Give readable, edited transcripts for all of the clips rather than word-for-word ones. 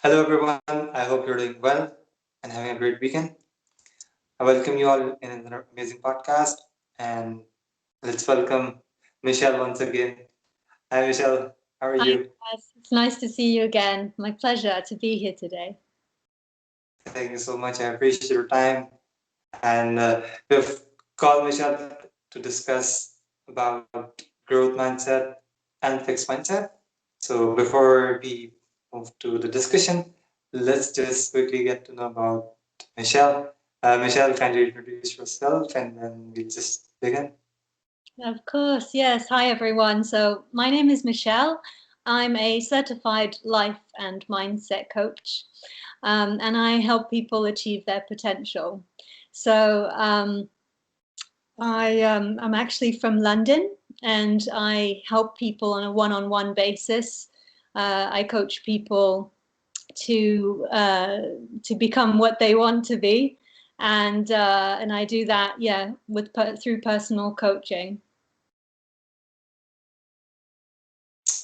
Hello, everyone. I hope you're doing well and having a great weekend. I welcome you all in another amazing podcast. And let's welcome Michelle once again. Hi, Michelle. How are Hi, you? Muaaz. It's nice to see you again. My pleasure to be here today. Thank you so much. I appreciate your time. And we've called Michelle to discuss about growth mindset and fixed mindset. So before we move to the discussion, let's just quickly get to know about Michelle. Michelle, can you introduce yourself and then we'll just begin? Of course, yes. Hi, everyone. So, my name is Michelle. I'm a certified life and mindset coach, and I help people achieve their potential. So, I'm actually from London, and I help people on a one-on-one basis. I coach people to to become what they want to be, and I do that, yeah, through personal coaching.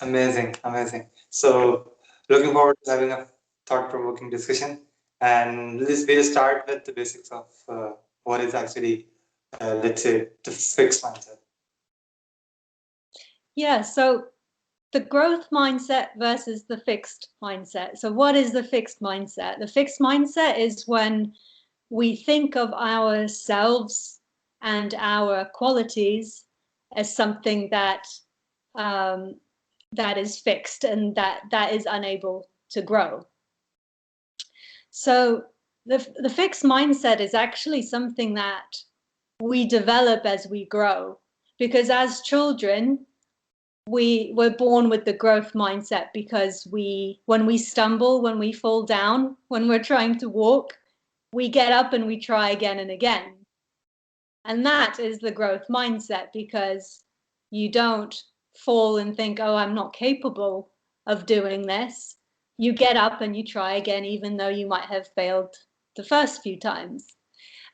Amazing, amazing. So looking forward to having a thought-provoking discussion. And we'll start with the basics of what is actually, let's say, the fixed mindset. Yeah, so the growth mindset versus the fixed mindset. So what is the fixed mindset? The fixed mindset is when we think of ourselves and our qualities as something um, that is fixed and that is unable to grow. So the fixed mindset is actually something that we develop as we grow, because as children we were born with the growth mindset, because when we stumble, when we fall down, when we're trying to walk, we get up and we try again and again. And that is the growth mindset, because you don't fall and think, oh, I'm not capable of doing this. You get up and you try again, even though you might have failed the first few times.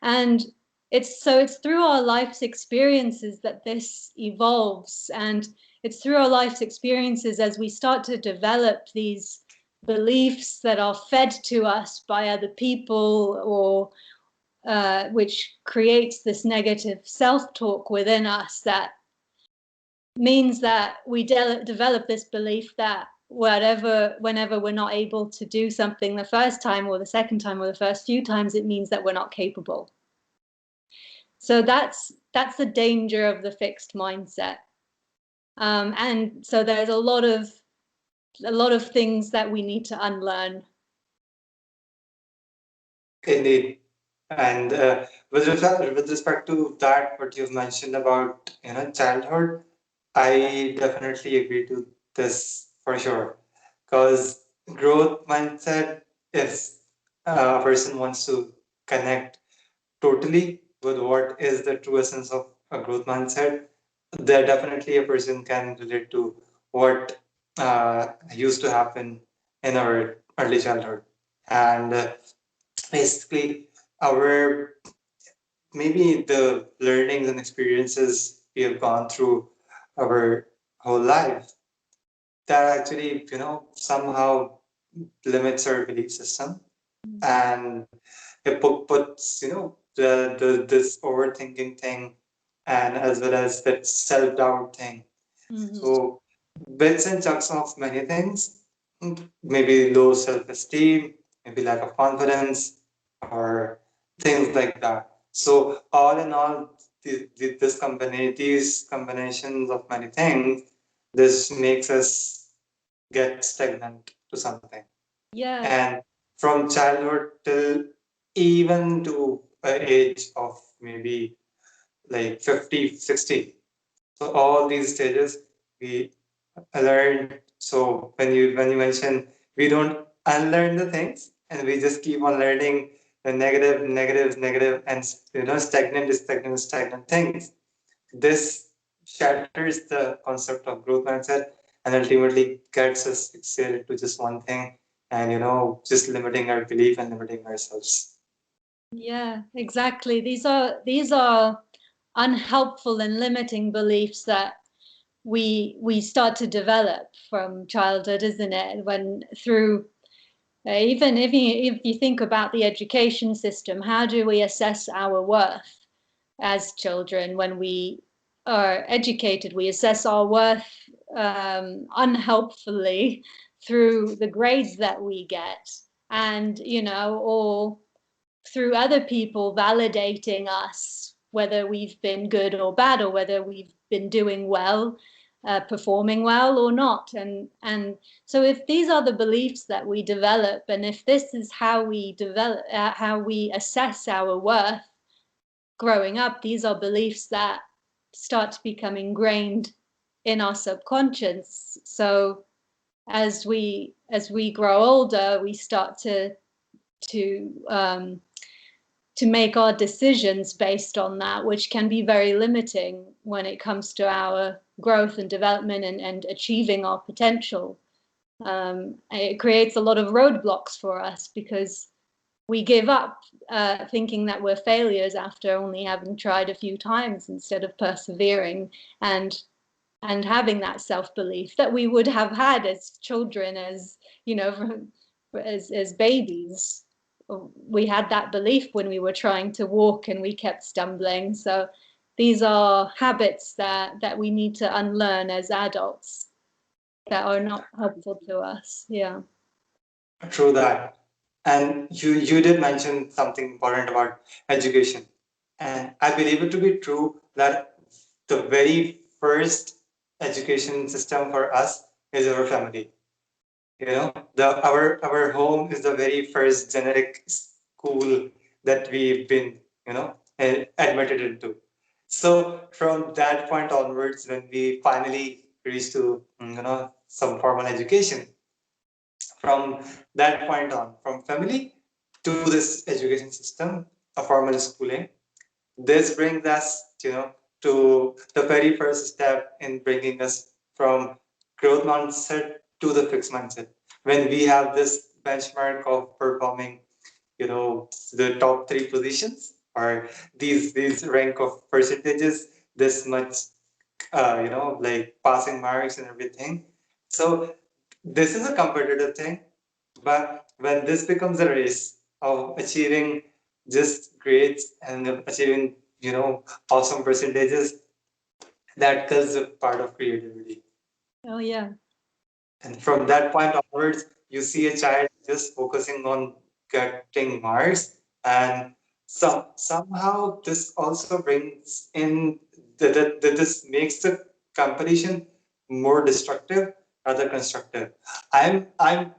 And it's through our life's experiences that this evolves. And it's through our life's experiences, as we start to develop these beliefs that are fed to us by other people, or which creates this negative self-talk within us, that means that we develop this belief that whenever we're not able to do something the first time or the second time or the first few times, it means that we're not capable. So that's the danger of the fixed mindset. And so there's a lot of things that we need to unlearn. Indeed. And with respect to that, what you've mentioned about childhood, I definitely agree to this for sure. Because growth mindset, if a person wants to connect totally with what is the true essence of a growth mindset, there definitely a person can relate to what used to happen in our early childhood. And basically, our maybe the learnings and experiences we have gone through our whole life that actually somehow limits our belief system, and it puts the this overthinking thing, and as well as that self-doubt thing. Mm-hmm. So bits and chunks of many things, maybe low self-esteem, maybe lack of confidence, or things like that. So all in all, these combinations of many things, this makes us get stagnant to something. Yeah. And from childhood till even to an age of maybe like 50, 60. So all these stages we learn. So when you mention we don't unlearn the things and we just keep on learning the negative, and stagnant things. This shatters the concept of growth mindset and ultimately gets us fixated to just one thing, and just limiting our belief and limiting ourselves. Yeah, exactly. These are unhelpful and limiting beliefs that we start to develop from childhood, isn't it? When through Even if you think about the education system, how do we assess our worth as children? When we are educated, we assess our worth unhelpfully through the grades that we get, and or through other people validating us, whether we've been good or bad, or whether we've been doing well, performing well or not. And so if these are the beliefs that we develop, and if this is how we develop, how we assess our worth growing up, these are beliefs that start to become ingrained in our subconscious. So as we grow older, we start to um, to make our decisions based on that, which can be very limiting when it comes to our growth and development and achieving our potential. It creates a lot of roadblocks for us because we give up thinking that we're failures after only having tried a few times, instead of persevering and having that self-belief that we would have had as children, as as babies. We had that belief when we were trying to walk and we kept stumbling. So these are habits that we need to unlearn as adults, that are not helpful to us. Yeah. True that. And you did mention something important about education. And I believe it to be true that the very first education system for us is our family. Our home is the very first generic school that we've been, admitted into. So from that point onwards, when we finally reach to, some formal education, from that point on, from family to this education system, a formal schooling, this brings us, to the very first step in bringing us from growth mindset to the fixed mindset. When we have this benchmark of performing, the top three positions, or these rank of percentages, this much, like passing marks and everything. So this is a competitive thing, but when this becomes a race of achieving just grades and achieving, awesome percentages, that kills a part of creativity. Oh yeah. And from that point onwards, you see a child just focusing on getting marks, and somehow this also brings in this makes the competition more destructive rather constructive. I'm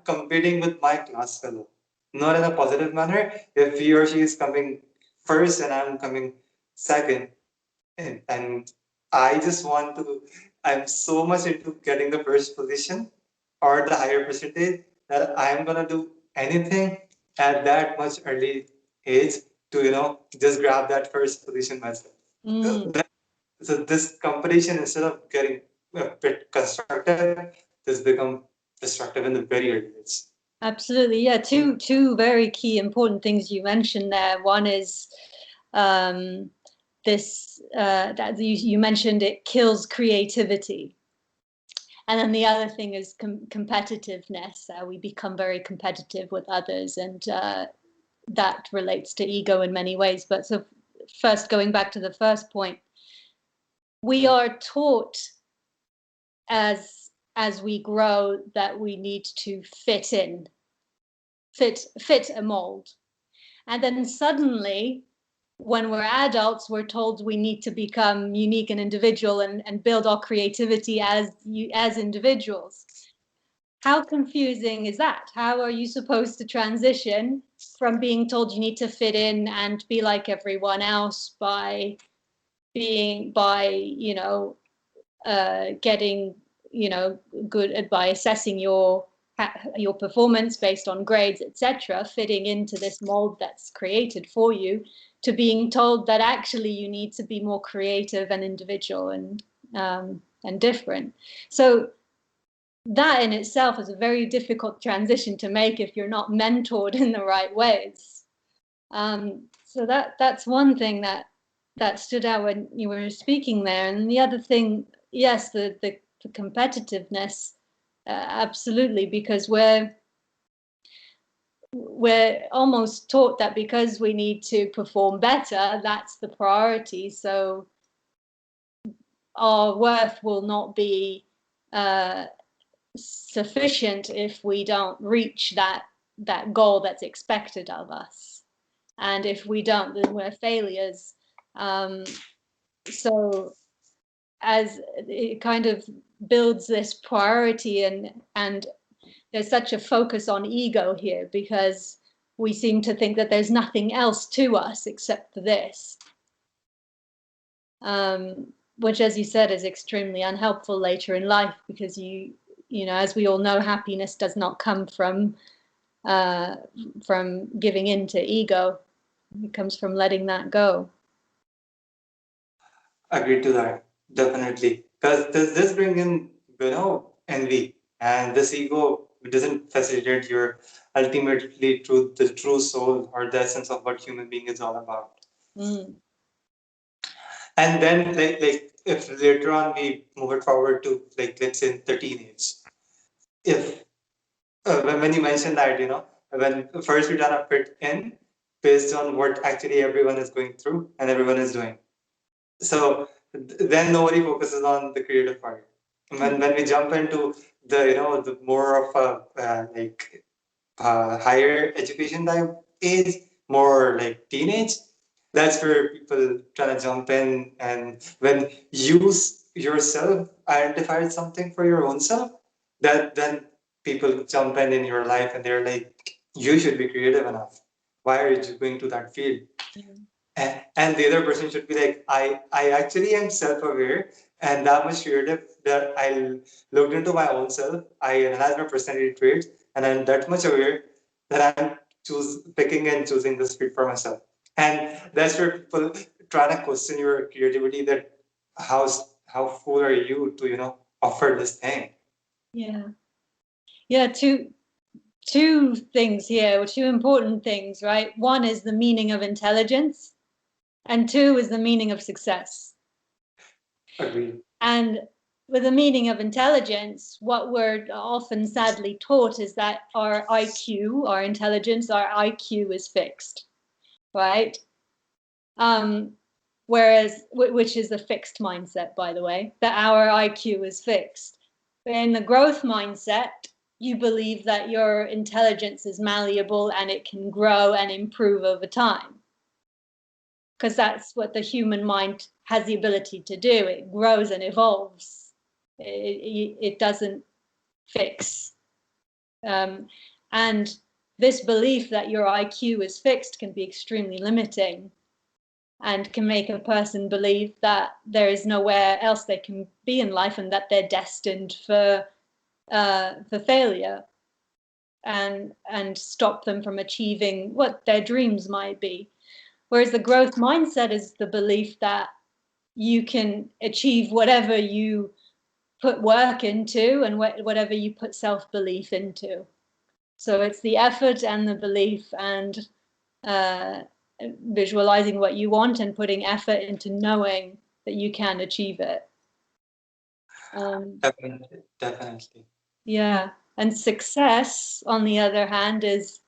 competing with my class fellow, not in a positive manner. If he or she is coming first and I'm coming second, and I just want to, I'm so much into getting the first position or the higher percentage that I'm gonna do anything at that much early age to, just grab that first position myself. Mm. So this competition, instead of getting a bit constructive, this become destructive in the very early age. Absolutely. Yeah. Two very key important things you mentioned there. One is um, this that you mentioned, it kills creativity. And then the other thing is competitiveness. We become very competitive with others, and that relates to ego in many ways. But so first, going back to the first point, we are taught as we grow that we need to fit in, fit a mold. And then suddenly, when we're adults, we're told we need to become unique and individual, and build our creativity as individuals. How confusing is that? How are you supposed to transition from being told you need to fit in and be like everyone else getting good by assessing your performance based on grades, etc., fitting into this mold that's created for you, to being told that actually you need to be more creative and individual and different. So that in itself is a very difficult transition to make if you're not mentored in the right ways. So that's one thing that stood out when you were speaking there. And the other thing, yes, the competitiveness, absolutely, because we're almost taught that because we need to perform better, that's the priority. So our worth will not be uh, sufficient if we don't reach that goal that's expected of us. And if we don't, then we're failures. Um, so as it kind of builds this priority, and there's such a focus on ego here because we seem to think that there's nothing else to us except for this, which, as you said, is extremely unhelpful later in life because you know, as we all know, happiness does not come uh, from giving in to ego. It comes from letting that go. Agreed to that, definitely. Because does this bring in, envy, and this ego doesn't facilitate your ultimately the true soul or the essence of what human being is all about. Mm. And then, like if later on we move it forward to, like, let's say the teenage, if when you mentioned that, when first we try to fit in based on what actually everyone is going through and everyone is doing. So then nobody focuses on the creative part. When we jump into the, the more of a like higher education type age, more like teenage, that's where people trying to jump in. And when you yourself identified something for your own self, that then people jump in your life and they're like, you should be creative enough. Why are you going to that field? And the other person should be like, I actually am self-aware and that much creative that I looked into my own self, I analyzed my personality traits, and I'm that much aware that I'm picking and choosing this field for myself. And that's where people try to question your creativity, that how how fool are you to, offer this thing. Yeah. Yeah, two things here, two important things, right? One is the meaning of intelligence, and two is the meaning of success. Agreed. And with the meaning of intelligence, what we're often sadly taught is that our IQ, our intelligence, our IQ is fixed, right? Um, whereas, which is a fixed mindset, by the way, that our IQ is fixed. But in the growth mindset, you believe that your intelligence is malleable and it can grow and improve over time. Because that's what the human mind has the ability to do. It grows and evolves. It doesn't fix. Um, and this belief that your IQ is fixed can be extremely limiting and can make a person believe that there is nowhere else they can be in life and that they're destined for failure, and stop them from achieving what their dreams might be. Whereas the growth mindset is the belief that you can achieve whatever you put work into and whatever you put self-belief into. So it's the effort and the belief and uh, visualizing what you want and putting effort into knowing that you can achieve it. Definitely, definitely. Yeah. And success, on the other hand, is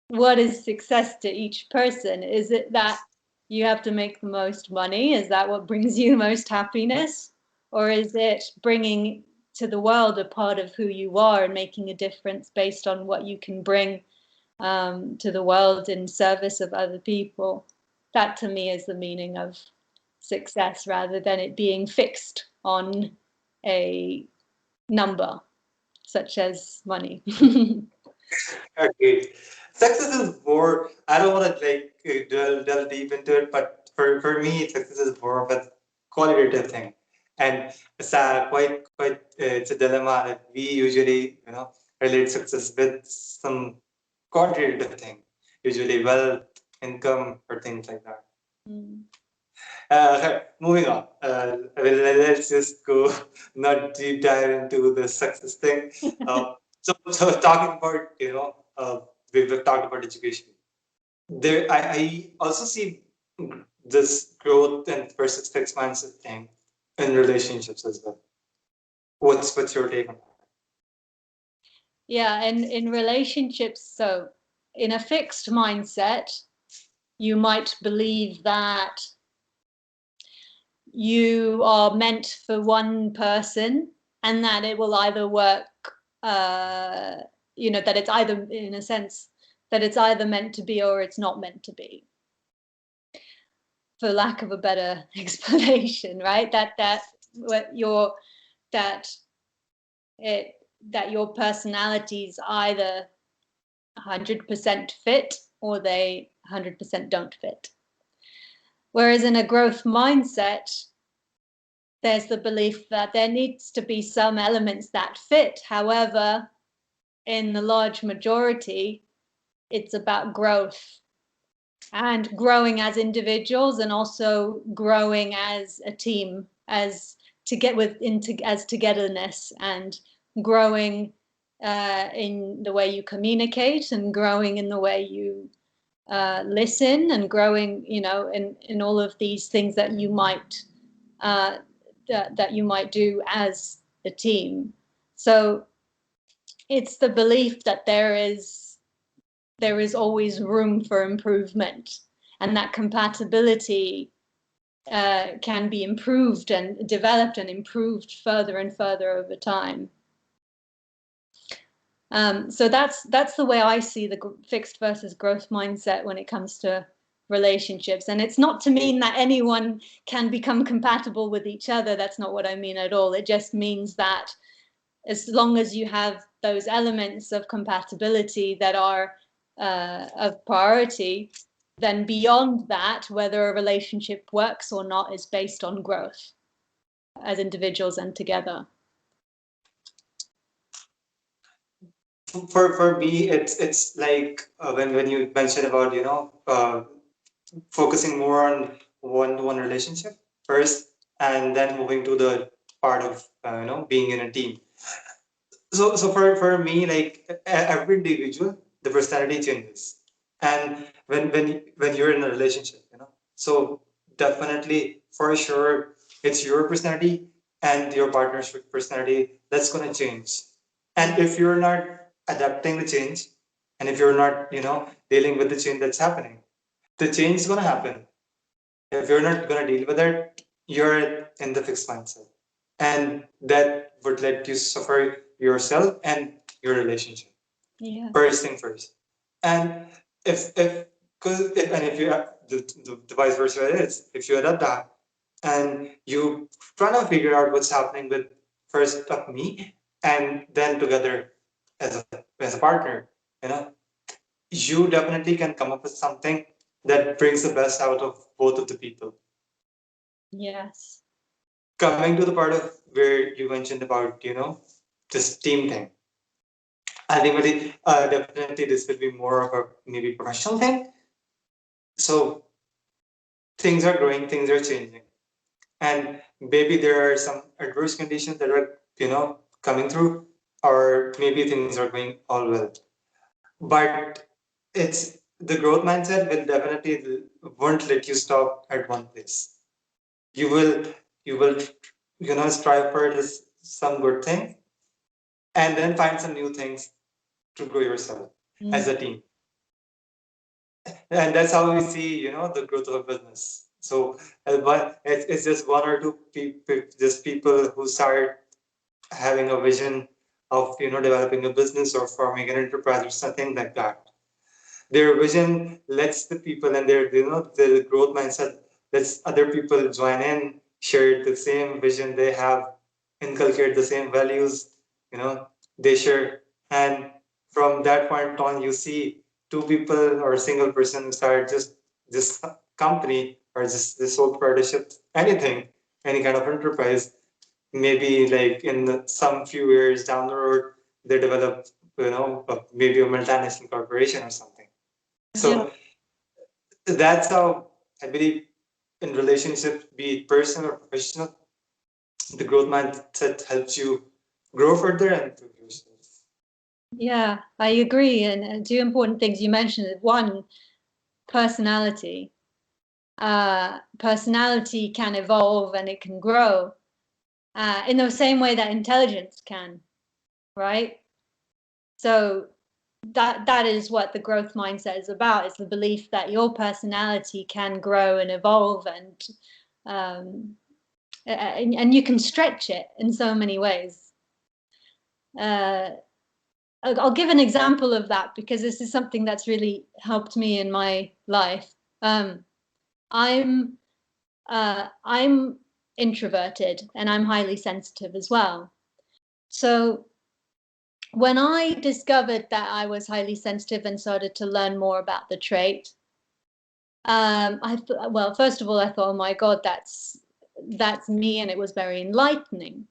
what is success to each person? Is it that you have to make the most money? Is that what brings you the most happiness? Or is it bringing to the world a part of who you are and making a difference based on what you can bring to the world in service of other people? That to me is the meaning of success rather than it being fixed on a number such as money. Okay. Success is more, I don't want to like delve deep into it, but for me, success is more of a qualitative thing. And it's it's a dilemma that we usually, relate success with some quantitative thing, usually wealth, income, or things like that. Mm. Moving on. Let's just go not deep dive into the success thing. So talking about, we've talked about education. I also see this growth and versus fixed mindset thing in relationships as well. What's your take on that? Yeah, and in relationships, so in a fixed mindset, you might believe that you are meant for one person and that it will either work, uh, that it's either, in a sense, that it's either meant to be or it's not meant to be, for lack of a better explanation, right? That what your that it that your personalities either 100% fit or they 100% don't fit. Whereas in a growth mindset, there's the belief that there needs to be some elements that fit. However, in the large majority, it's about growth and growing as individuals and also growing as a team, as to get as togetherness, and growing in the way you communicate and growing in the way you listen and growing, in all of these things that you might uh, that you might do as a team. So it's the belief that there is always room for improvement, and that compatibility can be improved and developed and improved further and further over time. So that's the way I see the fixed versus growth mindset when it comes to relationships. And it's not to mean that anyone can become compatible with each other. That's not what I mean at all. It just means that as long as you have those elements of compatibility that are of priority, then beyond that, whether a relationship works or not is based on growth as individuals and together. For me, it's like when you mentioned about focusing more on one relationship first, and then moving to the part of being in a team. So for me, like every individual, the personality changes, and when you're in a relationship, so definitely for sure it's your personality and your partner's personality that's gonna change. And if you're not adapting the change, and if you're not dealing with the change that's happening, the change is gonna happen. If you're not gonna deal with it, you're in the fixed mindset, and that would let you suffer yourself and your relationship. Yeah. First thing first, and if because if you the vice versa is, if you adapt that and you trying to figure out what's happening with first of me and then together as a partner, you know, you definitely can come up with something that brings the best out of both of the people. Yes. Coming to the part of where you mentioned about this team thing, ultimately definitely this will be more of a maybe professional thing. So things are growing, things are changing, and maybe there are some adverse conditions that are coming through, or maybe things are going all well, but it's the growth mindset will definitely won't let you stop at one place. You will strive for this some good thing, and then find some new things to grow yourself as a team. And that's how we see the growth of a business. So it's just one or two people, just people who start having a vision of developing a business or forming an enterprise or something like that. Their vision lets the people, and their the growth mindset lets other people join in, share the same vision they have, inculcate the same values, they share. And from that point on, you see two people or a single person who start just this company or just this sole proprietorship, anything, any kind of enterprise. Maybe like in some few years down the road, they develop, maybe a multinational corporation or something. So that's how I believe in relationships, be it personal or professional, the growth mindset helps you grow further and improve yourself. Yeah, I agree. And two important things you mentioned. One, personality. Personality can evolve and it can grow in the same way that intelligence can, right? So that is what the growth mindset is about. It's the belief that your personality can grow and evolve, um, and you can stretch it in so many ways. I'll give an example of that because this is something that's really helped me in my life. I'm introverted and I'm highly sensitive as well. So when I discovered that I was highly sensitive and started to learn more about the trait, well, first of all, I thought, oh my God, that's me, and it was very enlightening.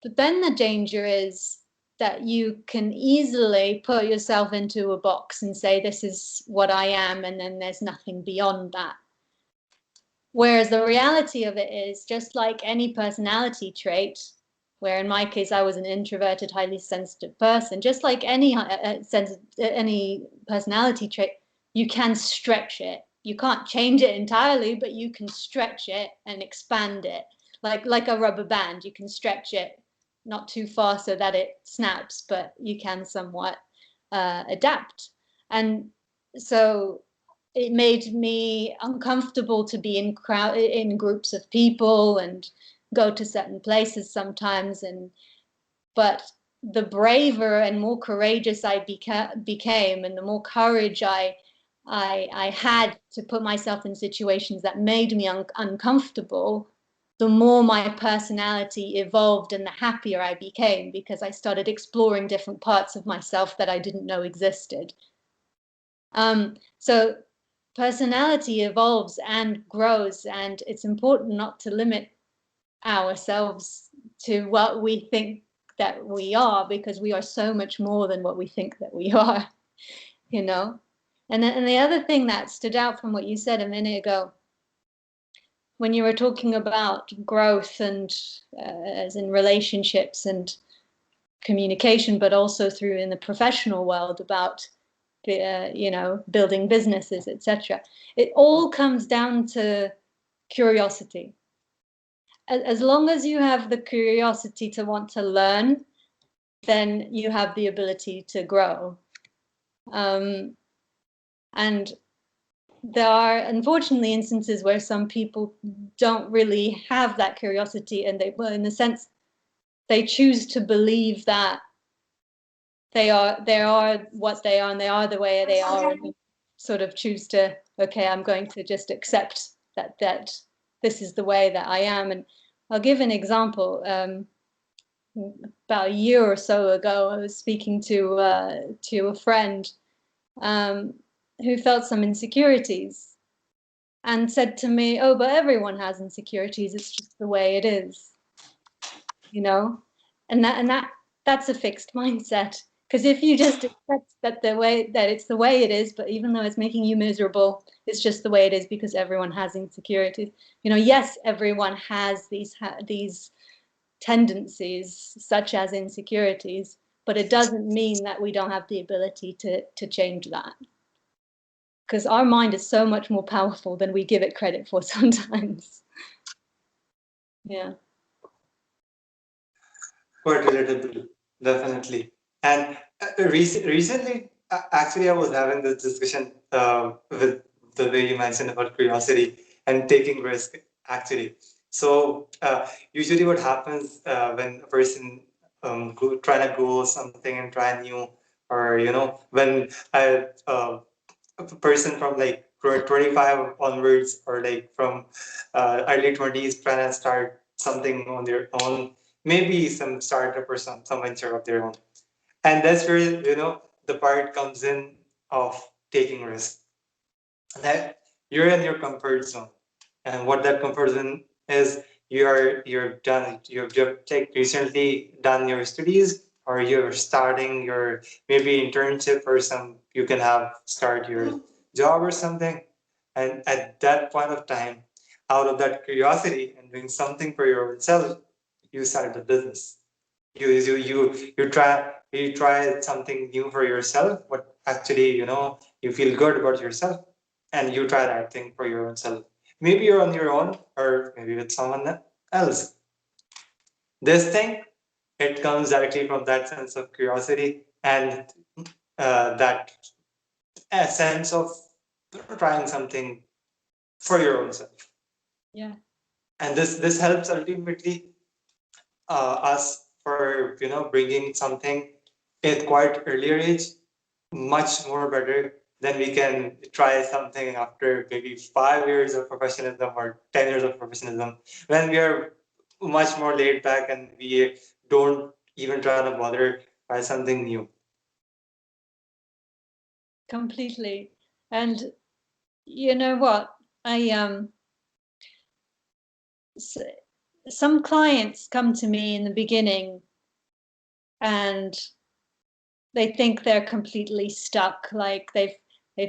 But then the danger is that you can easily put yourself into a box and say, this is what I am, and then there's nothing beyond that. Whereas the reality of it is, just like any personality trait, where in my case I was an introverted, highly sensitive person, just like any personality trait, you can stretch it. You can't change it entirely, but you can stretch it and expand it, like a rubber band. You can stretch it not too far so that it snaps, but you can somewhat adapt. And so it made me uncomfortable to be in groups of people and go to certain places sometimes. But the braver and more courageous I became, and the more courage I had to put myself in situations that made me uncomfortable, the more my personality evolved and the happier I became, because I started exploring different parts of myself that I didn't know existed. So personality evolves and grows, and it's important not to limit ourselves to what we think that we are, because we are so much more than what we think that we are, you know. And the other thing that stood out from what you said a minute ago, when you were talking about growth and as in relationships and communication, but also through in the professional world about building businesses, etc. It all comes down to curiosity. As long as you have the curiosity to want to learn, then you have the ability to grow. And there are unfortunately instances where some people don't really have that curiosity, and well, in the sense, they choose to believe that they are what they are, and they are the way they are, and sort of choose to, okay, I'm going to just accept that this is the way that I am. And I'll give an example. About a year or so ago, I was speaking to a friend who felt some insecurities, and said to me, "Oh, but everyone has insecurities. It's just the way it is, you know." And that's a fixed mindset. Because if you just accept that it's the way it is, but even though it's making you miserable, it's just the way it is because everyone has insecurities. Yes, everyone has these tendencies, such as insecurities, but it doesn't mean that we don't have the ability to change that. Because our mind is so much more powerful than we give it credit for sometimes. Yeah. Quite relatable, definitely. And recently, actually, I was having this discussion with the way you mentioned about curiosity and taking risk, actually. So, usually, what happens when a person trying to grow something and try new, or when a person from like 25 onwards, or like from early 20s, trying to start something on their own, maybe some startup or some venture of their own. And that's where the part comes in of taking risks, that you're in your comfort zone. And what that comfort zone is, you've like recently done your studies, or you're starting your maybe internship, or some you can have start your job or something. And at that point of time, out of that curiosity and doing something for your own self, you started a business. You try something new for yourself, but actually you feel good about yourself, and you try that thing for your own self. Maybe you're on your own, or maybe with someone else. This thing, it comes directly from that sense of curiosity, and that sense of trying something for your own self. Yeah. And this helps ultimately us for bringing something at quite earlier age much more better than we can try something after maybe 5 years of professionalism or 10 years of professionalism when we are much more laid back and we don't even try to bother try something new. Completely. And you know what? Some clients come to me in the beginning and they think they're completely stuck, like they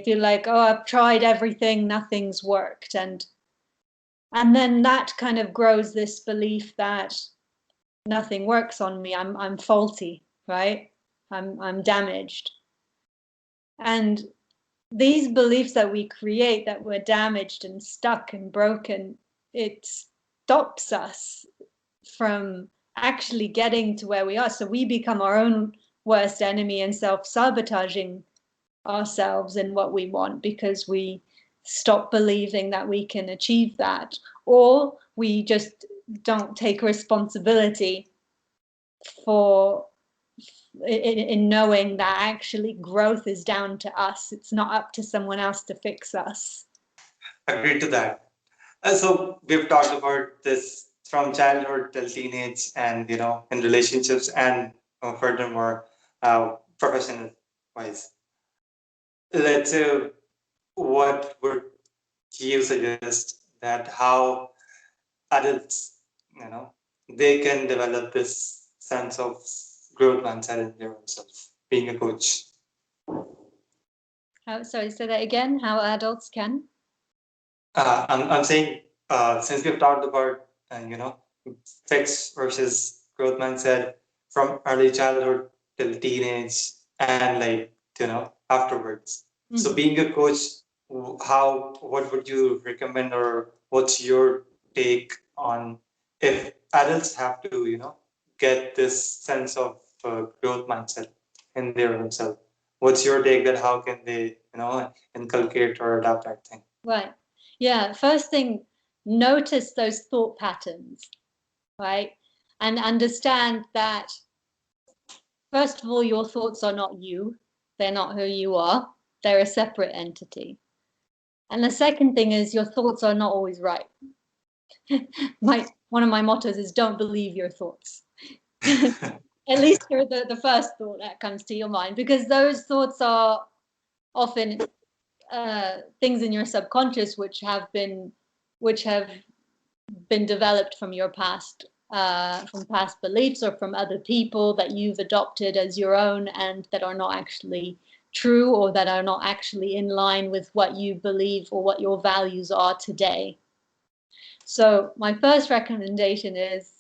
feel like, oh, I've tried everything, nothing's worked. And then that kind of grows this belief that nothing works on me. I'm faulty, right? I'm damaged. And these beliefs that we create, that we're damaged and stuck and broken, it stops us from actually getting to where we are. So we become our own worst enemy and self-sabotaging ourselves and what we want because we stop believing that we can achieve that, or we just don't take responsibility for in knowing that actually growth is down to us. It's not up to someone else to fix us. Agreed to that. So we've talked about this from childhood till teenage, and in relationships, and furthermore, professional wise. Let's say, what would you suggest that how adults, they can develop this sense of growth mindset in their own self, being a coach? Sorry, say that again. How adults can? I'm saying, since we've talked about, fixed versus growth mindset from early childhood till teenage and afterwards. So Mhm. being a coach, what would you recommend, or what's your take on if adults have to, get this sense of growth mindset in their own self? What's your take that how can they, inculcate or adapt that thing? Right. Yeah. First thing, notice those thought patterns, right? And understand that, first of all, your thoughts are not you. They're not who you are. They're a separate entity. And the second thing is your thoughts are not always right. One of my mottos is don't believe your thoughts. At least you're the first thought that comes to your mind, because those thoughts are often things in your subconscious which have been developed from your past, from past beliefs or from other people that you've adopted as your own and that are not actually true, or that are not actually in line with what you believe or what your values are today. So my first recommendation is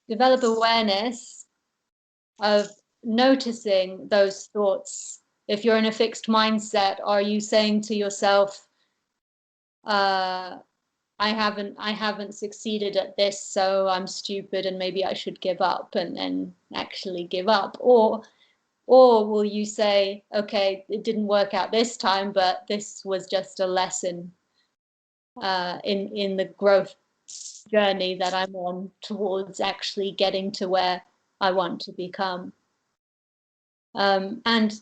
develop awareness of noticing those thoughts. If you're in a fixed mindset, are you saying to yourself, uh, I haven't succeeded at this, so I'm stupid and maybe I should give up, and then actually give up? Or will you say, okay, it didn't work out this time, but this was just a lesson in the growth journey that I'm on towards actually getting to where I want to become. And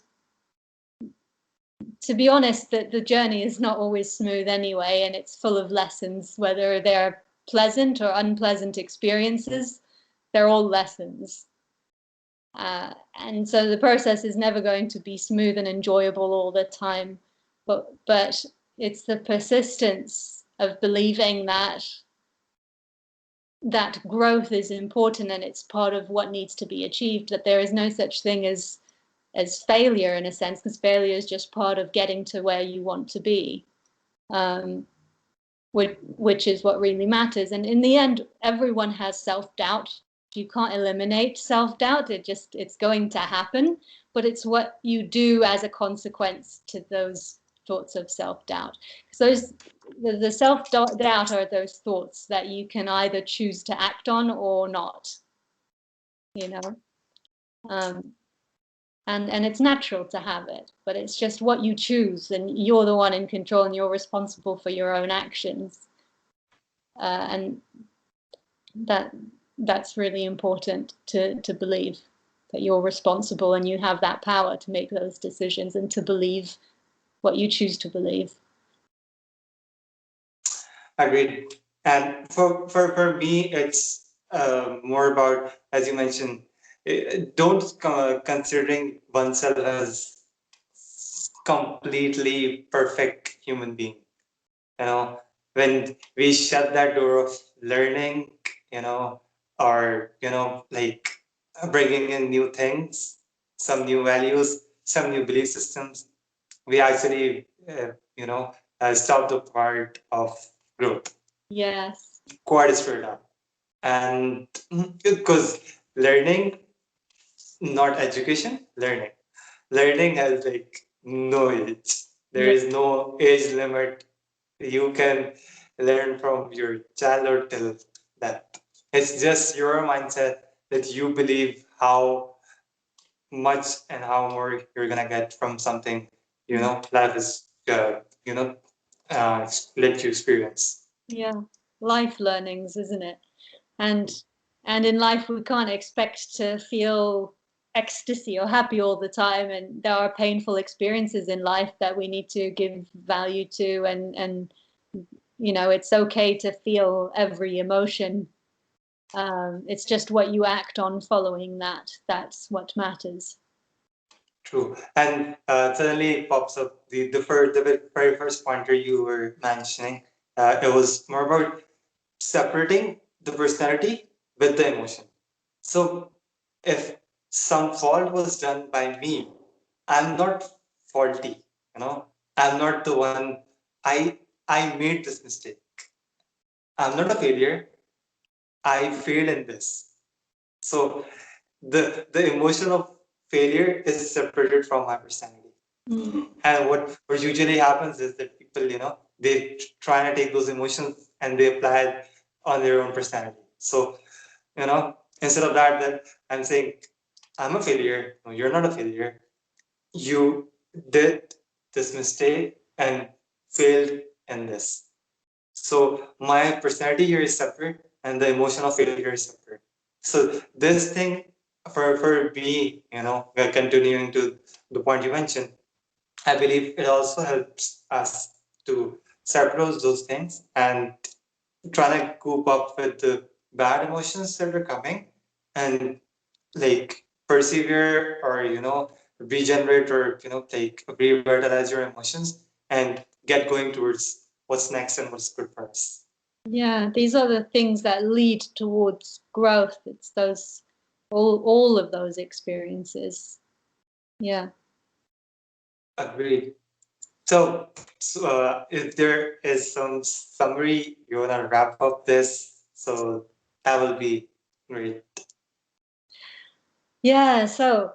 to be honest, the journey is not always smooth anyway, and it's full of lessons, whether they're pleasant or unpleasant experiences, they're all lessons. And so the process is never going to be smooth and enjoyable all the time, but it's the persistence of believing that growth is important and it's part of what needs to be achieved, that there is no such thing as failure, in a sense, because failure is just part of getting to where you want to be, um, which is what really matters. And in the end, everyone has self-doubt. You can't eliminate self-doubt. It's going to happen, but it's what you do as a consequence to those thoughts of self-doubt. So the self-doubt are those thoughts that you can either choose to act on or not, you know. Um, and it's natural to have it, but it's just what you choose, and you're the one in control, and you're responsible for your own actions. And that's really important to believe, that you're responsible and you have that power to make those decisions and to believe what you choose to believe. Agreed. And for me, it's more about, as you mentioned, don't considering oneself as completely perfect human being. You know, when we shut that door of learning, you know, or, like bringing in new things, some new values, some new belief systems, we actually, stop the part of growth. Yes. Quite straight up. And because learning, not education, learning. Learning has like no age. There Yeah. is no age limit. You can learn from your childhood till death. It's just your mindset that you believe how much and how more you're gonna get from something, life is, let you experience. Yeah, life learnings, isn't it? And and in life we can't expect to feel ecstasy or happy all the time, and there are painful experiences in life that we need to give value to, and it's okay to feel every emotion. It's just what you act on following that's what matters. True. And suddenly it pops up the very first pointer you were mentioning. It was more about separating the personality with the emotion. So if some fault was done by me, I'm not faulty, I'm not the one. I made this mistake. I'm not a failure. I failed in this. So the emotion of failure is separated from my personality. Mm. And what usually happens is that people, they try to take those emotions and they apply it on their own personality. So, instead of that, then I'm saying, I'm a failure. No, you're not a failure. You did this mistake and failed in this. So my personality here is separate and the emotion of failure is separate. So this thing for me, continuing to the point you mentioned, I believe it also helps us to separate those things and try to cope up with the bad emotions that are coming and like persevere or regenerate or like revitalize your emotions and get going towards what's next and what's good for us. Yeah, these are the things that lead towards growth. It's those all of those experiences. Yeah. Agreed. So, if there is some summary you want to wrap up this, so that will be great. Yeah, so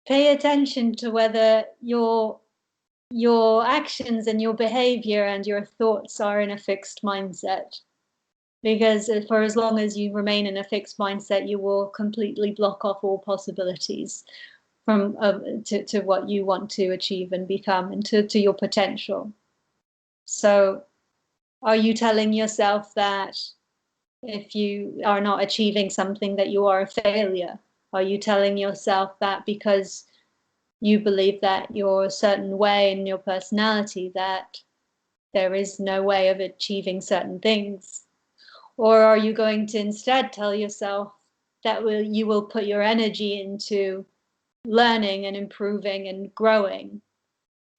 pay attention to whether your actions and your behavior and your thoughts are in a fixed mindset. Because for as long as you remain in a fixed mindset, you will completely block off all possibilities from to what you want to achieve and become, and to your potential. So, are you telling yourself that if you are not achieving something that you are a failure? Are you telling yourself that because you believe that you're a certain way in your personality, that there is no way of achieving certain things? Or are you going to instead tell yourself that you will put your energy into learning and improving and growing?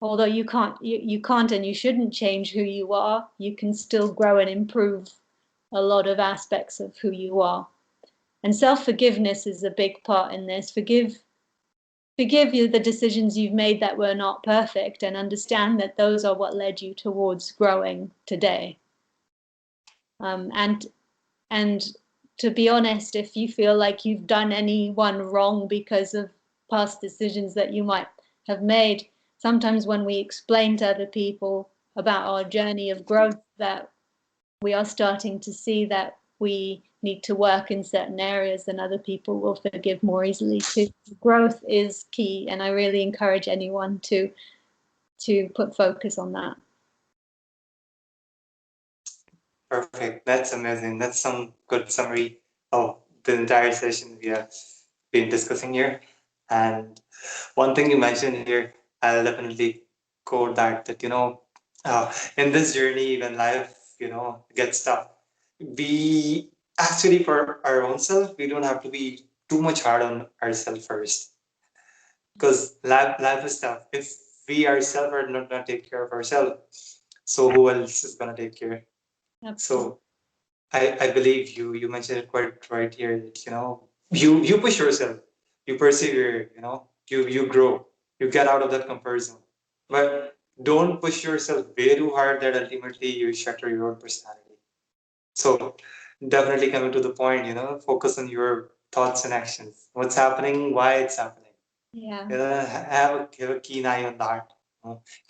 Although you can't and you shouldn't change who you are, you can still grow and improve a lot of aspects of who you are. And self-forgiveness is a big part in this. Forgive you the decisions you've made that were not perfect, and understand that those are what led you towards growing today. And to be honest, if you feel like you've done anyone wrong because of past decisions that you might have made, sometimes when we explain to other people about our journey of growth, that we are starting to see that we need to work in certain areas, then other people will forgive more easily too. Growth is key, and I really encourage anyone to put focus on that. Perfect. That's amazing. That's some good summary of the entire session we have been discussing here. And one thing you mentioned here, I'll definitely quote that in this journey when life gets tough, we actually for our own self we don't have to be too much hard on ourselves first, because life is tough. If we ourselves are not gonna take care of ourselves, so who else is gonna take care? Absolutely. So I believe you mentioned it quite right here that you push yourself, you persevere, you grow, you get out of that comfort zone. But don't push yourself way too hard that ultimately you shatter your own personality. So definitely coming to the point, focus on your thoughts and actions. What's happening, why it's happening. Yeah. Have a keen eye on that.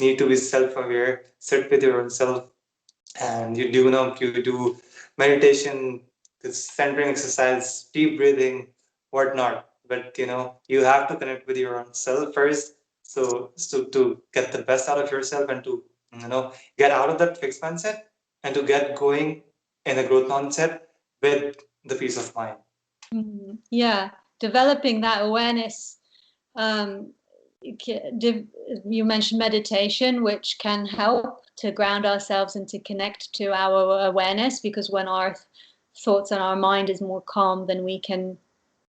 Need to be self-aware, sit with your own self, and you do meditation, this centering exercise, deep breathing, whatnot. But you have to connect with your own self first, so to get the best out of yourself and to get out of that fixed mindset and to get going in a growth mindset with the peace of mind. Yeah, developing that awareness. um, you mentioned meditation, which can help to ground ourselves and to connect to our awareness, because when our thoughts and our mind is more calm, then we can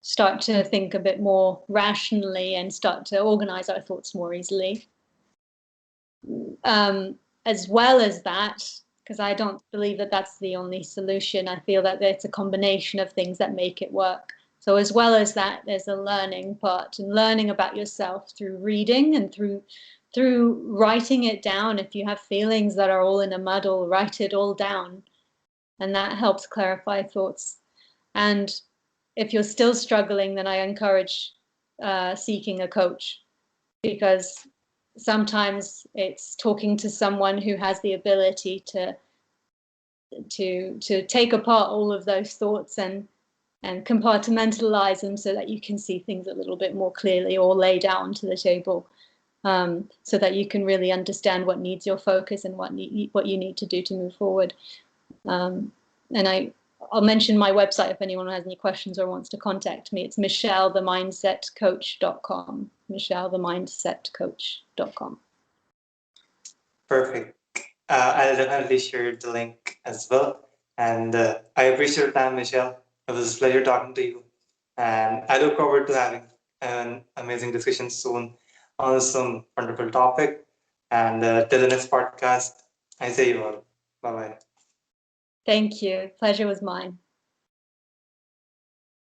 start to think a bit more rationally and start to organize our thoughts more easily. As well as that, because I don't believe that that's the only solution, I feel that it's a combination of things that make it work. So as well as that, there's a learning part, and learning about yourself through reading and through writing it down. If you have feelings that are all in a muddle, write it all down, and that helps clarify thoughts. And if you're still struggling, then I encourage seeking a coach, because sometimes it's talking to someone who has the ability to take apart all of those thoughts and compartmentalize them so that you can see things a little bit more clearly, or lay down to the table, so that you can really understand what needs your focus and what you need to do to move forward. And I'll mention my website if anyone has any questions or wants to contact me. It's michellethemindsetcoach.com. michellethemindsetcoach.com. Perfect. I'll definitely share the link as well. And I appreciate your time, Michelle. It was a pleasure talking to you. And I look forward to having an amazing discussion soon on some wonderful topic. And till the next podcast, I say you all. Bye bye. Thank you. Pleasure was mine.